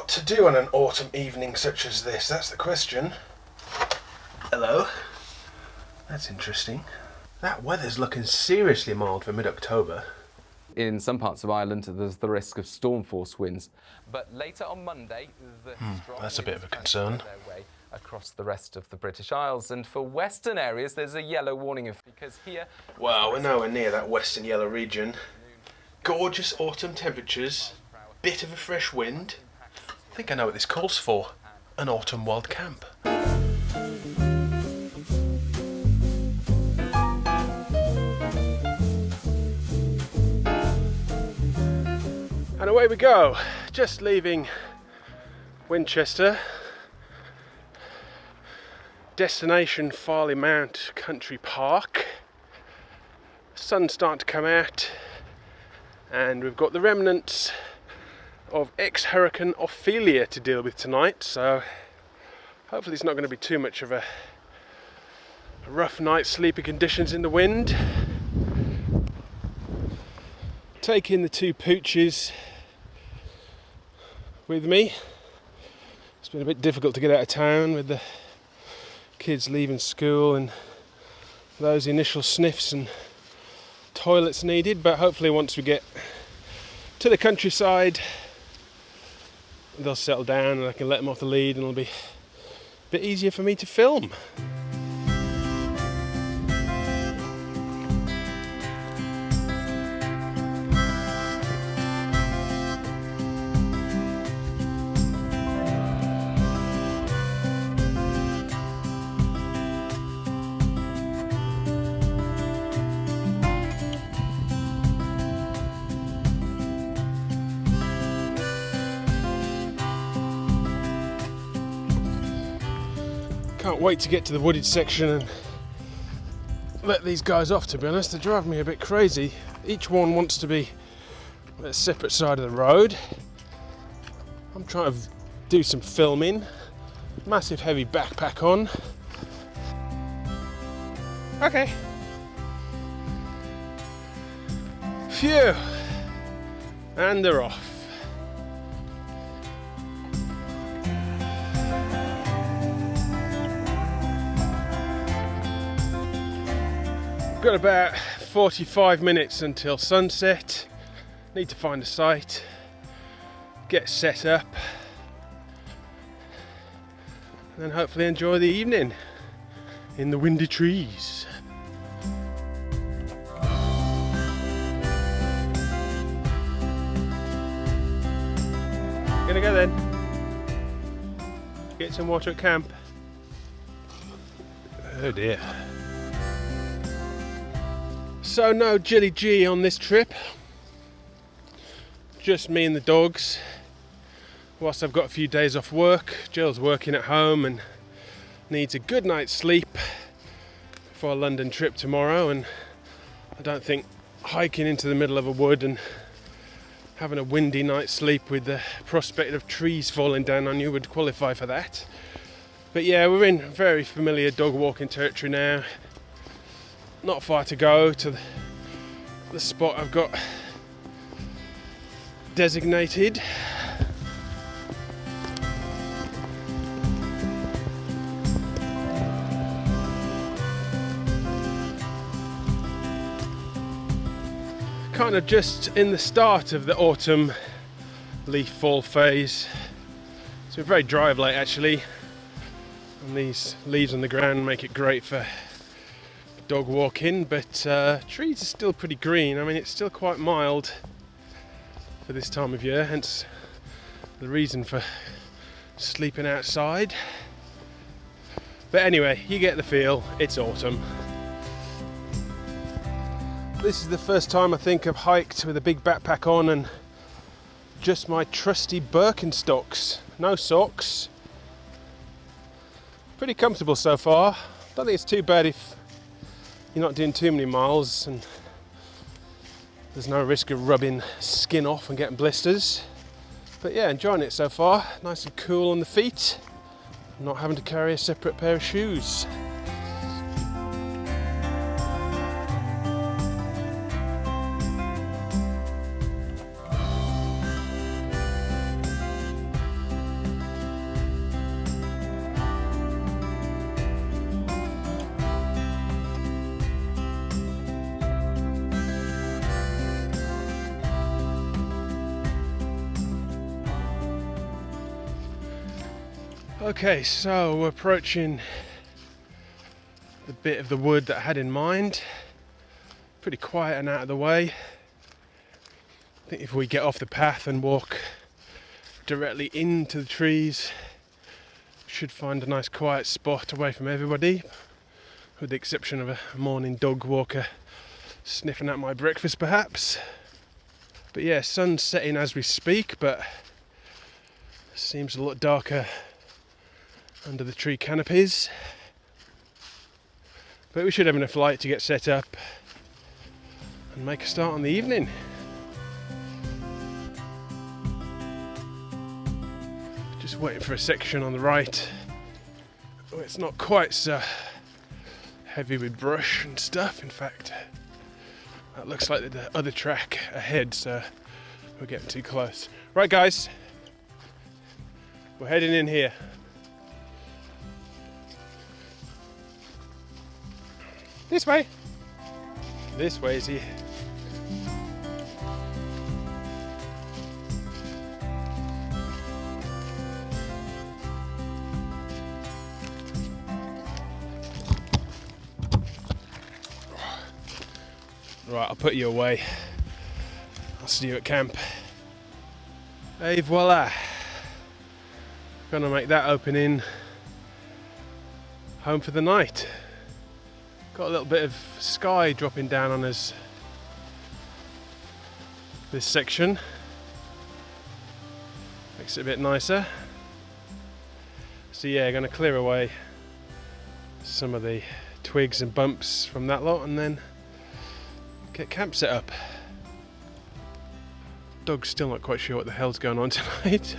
what to do on an autumn evening such as this? That's the question. Hello. That's interesting. That weather's looking seriously mild for mid-October. In some parts of Ireland, there's the risk of storm force winds. But later on Monday, the strong that's a bit of a winds concern. transfer their way across the rest of the British Isles. And for western areas, there's a yellow warning because here... Well, we're nowhere near that western yellow region. Gorgeous autumn temperatures, bit of a fresh wind. I think I know what this calls for. An autumn wild camp. And away we go, just leaving Winchester. Destination Farley Mount Country Park. Sun's starting to come out, and we've got the remnants of ex-Hurricane Ophelia to deal with tonight, so hopefully it's not going to be too much of a rough night's sleeping conditions in the wind. Taking the two pooches with me. It's been a bit difficult to get out of town with the kids leaving school and those initial sniffs and toilets needed, but hopefully once we get to the countryside they'll settle down and I can let them off the lead and it'll be a bit easier for me to film. Can't wait to get to the wooded section and let these guys off, to be honest. They're driving me a bit crazy. Each one wants to be at a separate side of the road. I'm trying to do some filming. Massive heavy backpack on. Okay. Phew. And they're off. Got about 45 minutes until sunset. Need to find a site, get set up, and then hopefully enjoy the evening in the windy trees. Gonna go then. Get some water at camp. Oh dear. So no Jilly G on this trip, just me and the dogs. Whilst I've got a few days off work, Jill's working at home and needs a good night's sleep for a London trip tomorrow, and I don't think hiking into the middle of a wood and having a windy night's sleep with the prospect of trees falling down on you would qualify for that. But yeah, we're in very familiar dog walking territory now. Not far to go to the spot I've got designated. Kind of just in the start of the autumn leaf fall phase. It's been very dry of late actually, and these leaves on the ground make it great for dog walking, but trees are still pretty green. I mean, it's still quite mild for this time of year, hence the reason for sleeping outside. But anyway, you get the feel, it's autumn. This is the first time I think I've hiked with a big backpack on and just my trusty Birkenstocks, no socks. Pretty comfortable so far. Don't think it's too bad if you're not doing too many miles and there's no risk of rubbing skin off and getting blisters. But yeah, enjoying it so far. Nice and cool on the feet, not having to carry a separate pair of shoes. Okay, so we're approaching the bit of the wood that I had in mind. Pretty quiet and out of the way. I think if we get off the path and walk directly into the trees, should find a nice quiet spot away from everybody, with the exception of a morning dog walker sniffing at my breakfast perhaps. But yeah, sun's setting as we speak, but seems a lot darker under the tree canopies. But we should have enough light to get set up and make a start on the evening. Just waiting for a section on the right where it's not quite so heavy with brush and stuff. In fact, that looks like the other track ahead, so we're getting too close. Right guys, we're heading in here. This way. This way is here. Right, I'll put you away. I'll see you at camp. Et voila. Gonna make that opening home for the night. Got a little bit of sky dropping down on us this section. Makes it a bit nicer. So yeah, gonna clear away some of the twigs and bumps from that lot and then get camp set up. Dog's still not quite sure what the hell's going on tonight.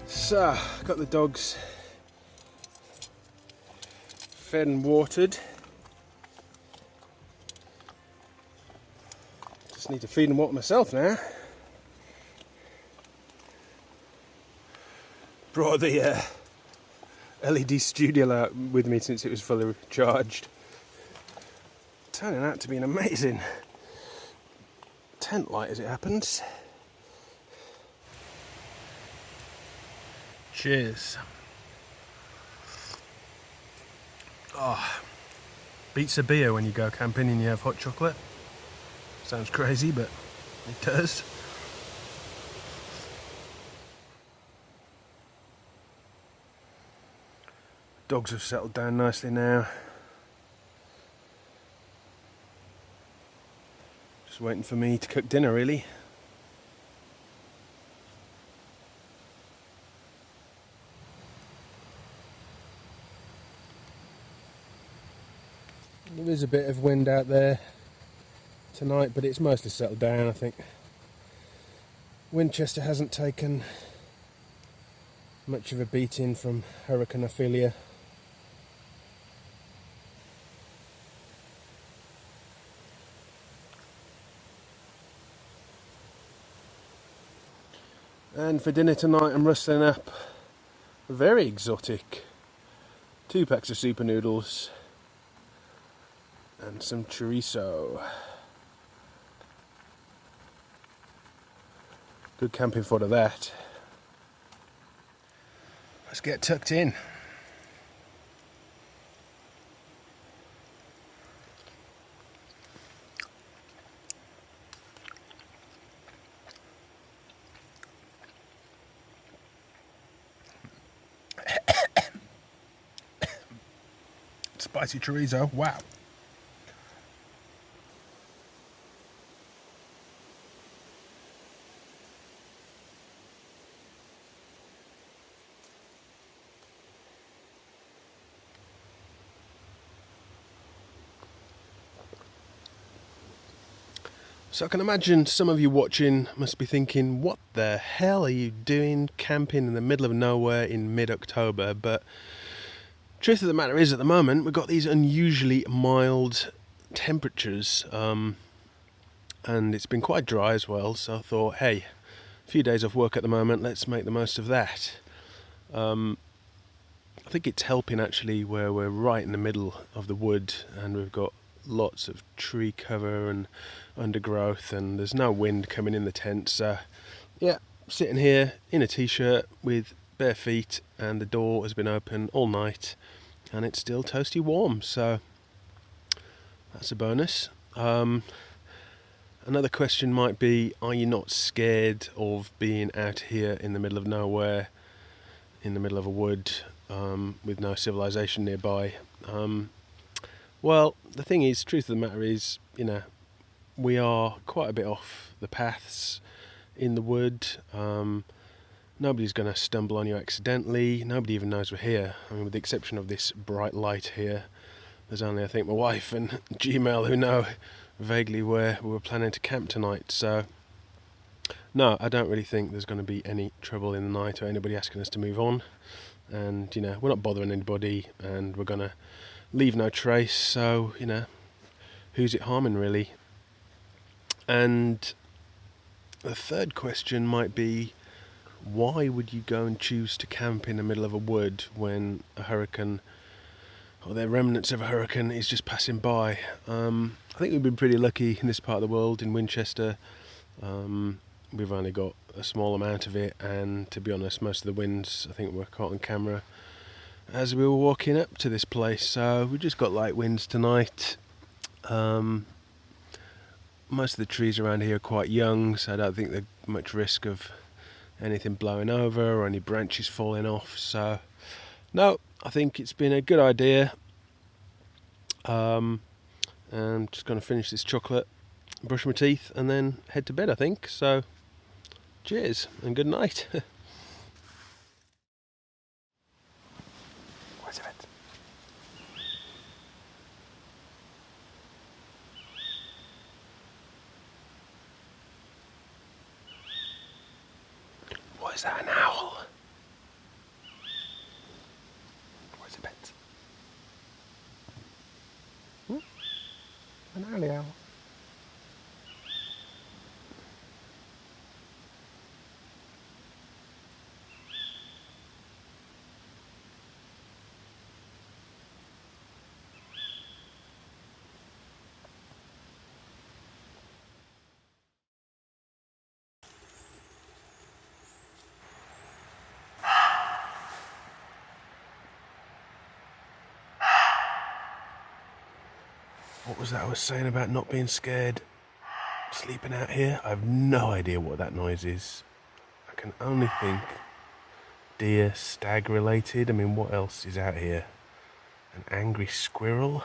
So, got the dogs fed and watered. Just need to feed and water myself now. Brought the LED studio light with me since it was fully charged. Turning out to be an amazing tent light as it happens. Cheers. Oh, beats a beer when you go camping and you have hot chocolate. Sounds crazy, but it does. Dogs have settled down nicely now. Just waiting for me to cook dinner, really. There is a bit of wind out there tonight, but it's mostly settled down, I think. Winchester hasn't taken much of a beating from Hurricane Ophelia. And for dinner tonight I'm rustling up a very exotic 2 packs of super noodles and some chorizo. Good camping fodder that. Let's get tucked in. Spicy chorizo, wow. So I can imagine some of you watching must be thinking, what the hell are you doing camping in the middle of nowhere in mid-October? But truth of the matter is, at the moment we've got these unusually mild temperatures, and it's been quite dry as well, so I thought, hey, few days off work at the moment, let's make the most of that. I think it's helping actually where we're right in the middle of the wood and we've got lots of tree cover and undergrowth and there's no wind coming in the tent, so yeah, sitting here in a t-shirt with bare feet and the door has been open all night and it's still toasty warm, so that's a bonus. Another question might be, are you not scared of being out here in the middle of nowhere, in the middle of a wood, with no civilization nearby? Well, the thing is, truth of the matter is, you know, we are quite a bit off the paths in the wood. Nobody's going to stumble on you accidentally. Nobody even knows we're here. I mean, with the exception of this bright light here, there's only, I think, my wife and Gmail who know vaguely where we were planning to camp tonight. So, no, I don't really think there's going to be any trouble in the night or anybody asking us to move on. And, you know, we're not bothering anybody and we're going to leave no trace. So, you know, who's it harming really? And the third question might be, why would you go and choose to camp in the middle of a wood when a hurricane or the remnants of a hurricane is just passing by? I think we've been pretty lucky in this part of the world, in Winchester. We've only got a small amount of it, and to be honest, most of the winds I think were caught on camera as we were walking up to this place. So we just got light winds tonight. Most of the trees around here are quite young, so I don't think there's much risk of anything blowing over or any branches falling off. So no, I think it's been a good idea. I'm just going to finish this chocolate, brush my teeth and then head to bed, I think. So cheers and good night. Where's it? What is that, an owl? Where's the bed? An early owl. What was that I was saying about not being scared sleeping out here? I have no idea what that noise is. I can only think deer, stag related. I mean, what else is out here? An angry squirrel?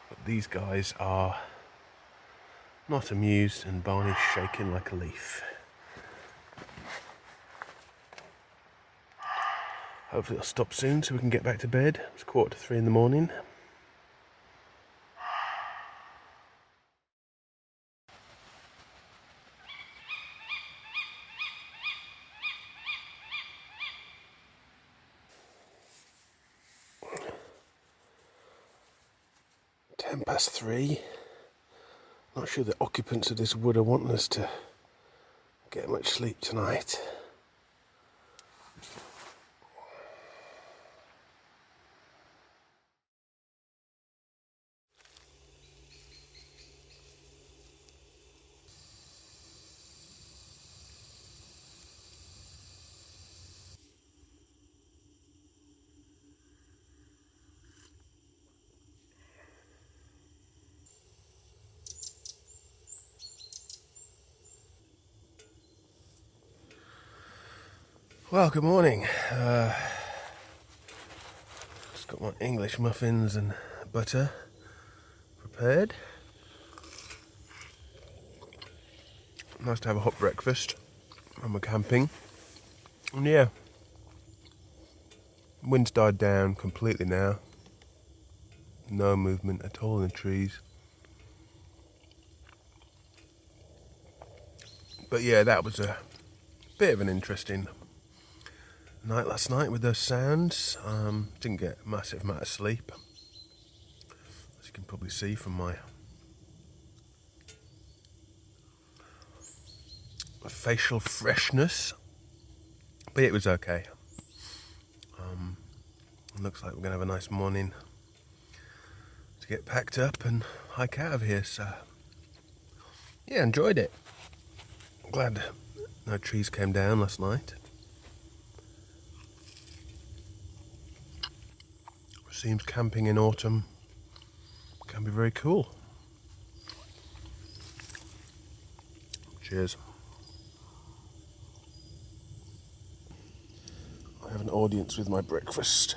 But these guys are not amused and Barney's shaking like a leaf. Hopefully it'll stop soon so we can get back to bed. It's 2:45 in the morning. Past 3. Not sure the occupants of this wood are wanting us to get much sleep tonight. Well, good morning. Just got my English muffins and butter prepared. Nice to have a hot breakfast when we're camping. And yeah, wind's died down completely now. No movement at all in the trees. But yeah, that was a bit of an interesting night last night with those sounds. Didn't get a massive amount of sleep, as you can probably see from my facial freshness, but it was okay. Looks like we're gonna have a nice morning to get packed up and hike out of here, so yeah, enjoyed it. Glad no trees came down last night. Seems camping in autumn can be very cool. Cheers. I have an audience with my breakfast.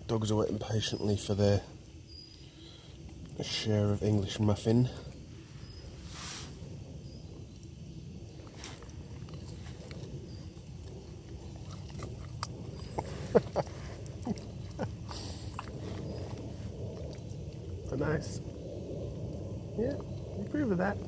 Dogs are waiting patiently for their share of English muffin. Nice. Yeah, you approve of that.